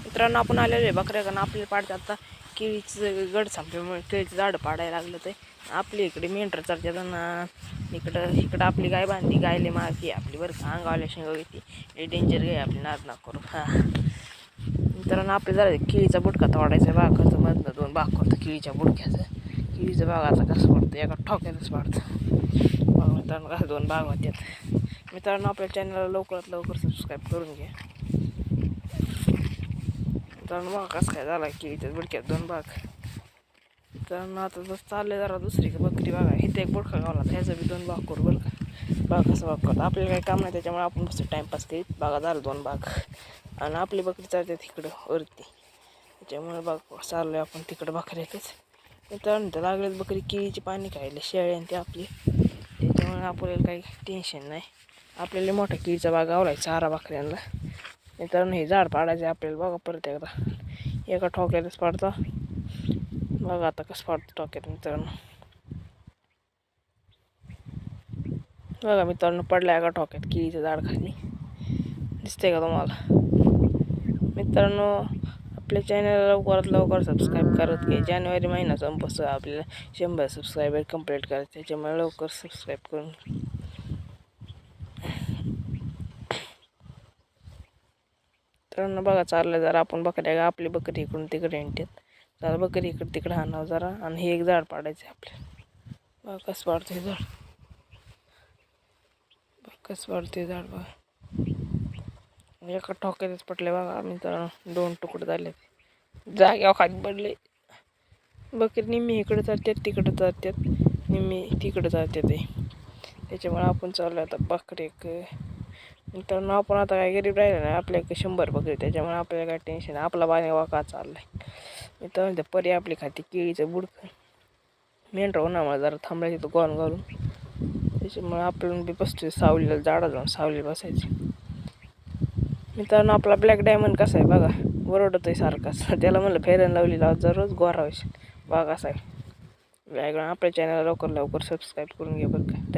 मित्रांनो आपण आलेलो आहे बकऱ्याकडनं. आपल्याला पाडतात आता केळीचं गड संपल्यामुळे केळीचं झाडं पाडायला लागलं. ते आपली इकडे मेंढरं चालतात ना. इकडं आपली गाय बांधली. गायले मारती आपली बरं का. अंगावल्या शेंगा येते. हे डेंजर गाय आपली नाद ना करू. मित्रांनो आपल्या जरा केळीचा बुडका तोडायचा. बागाचं मधनं 2 भाग करतं केळीच्या बुडक्याचं. केळीचं बाग आता कसं पडतं एका ठोक्यातच पाडतं. मग मित्रांनो कसं 2 भाग होतात. मित्रांनो आपल्या चॅनलला लवकरात लवकर सबस्क्राईब करून घ्या. मित्रांनो मग कसं काय झाला केळीच्या बुडक्यात 2 भाग. मित्रांनो आता जसं चाललंय जरा दुसरी बकरी बघा. इथे एक बुडका गावला ह्याचा बी 2 भाग करू बरं का. बाग कसं भाग करतो आपल्याला काही काम नाही त्याच्यामुळे आपण बसतो टाईमपास करीत. बागा झालं 2 भाग. आणि आपली बकरी चालते तिकडं वरती. त्याच्यामुळे बाग चाललोय आपण तिकडं बकऱ्यातच. मित्रांनो तर लागलेच बकरी केळीची पाणी खायला शेळ्या आणि ते आपली. त्याच्यामुळे आपल्याला काही टेन्शन नाही. आपल्याला मोठा केळीचा बाग गावलाय चारा बकऱ्यांना. मित्रांनो हे झाड पाडायचं आपल्याला बघा परत एकदा. एका ठोक्यातच पाडतो बघा आता कसं पाडतो ठोक्यात. मित्रांनो बघा मित्रांनो पडला एका ठोक्यात केळीचं झाड खाली. दिसतंय का तुम्हाला. मित्रांनो आपल्या चॅनलला लवकरात लवकर सबस्क्राईब करत घे. जानेवारी महिना संपतो आपल्याला 100 सबस्क्रायबर कंप्लीट करायचं. त्याच्यामुळे लवकर सबस्क्राईब करून मित्रांनो बघा चाललं जरा आपण बकऱ्या आपली बकरी इकडून तिकडे हिंडतात. जरा बकरी इकडे तिकडे हाणावं जरा. आणि हे एक झाड पाडायचं आहे आपल्याला. बघा कसं पाडतं हे झाड. कसं पाडतं हे झाड बघा. एका ठोक्यातच पडले बघा. मित्रांनो 2 तुकडे झाले. जाग्यावर खाली पडले. बकरी निम्मी इकडे जातात तिकडे जातात. निम्मी तिकडे जातात. त्याच्यामुळे आपण चाललो आता बकरी. मित्रांनो आपण आता काय गरीब राहिलं नाही. आपल्या 100 बकरी. त्याच्यामुळे आपल्याला काय टेन्शन नाही. आपला बाणे वाका चाललाय. मित्रांनो ते परी आपली खाती केळीचं बुडकं. मेंढरं उन्हामुळे जरा थांबायचं तो गॉन घालून. त्याच्यामुळे आपण बी बसतो सावलीला झाडा जाऊन सावली बसायची. मित्रांनो आपला ब्लॅक डायमंड कसा आहे बघा. ओरडतोय सारखाच. त्याला म्हणलं फेअर अँड लवली लावत जा रोज गोरा होईल. बघा कसा आहे. आपल्या चॅनलला लवकर सबस्क्राईब करून घ्या बरं का.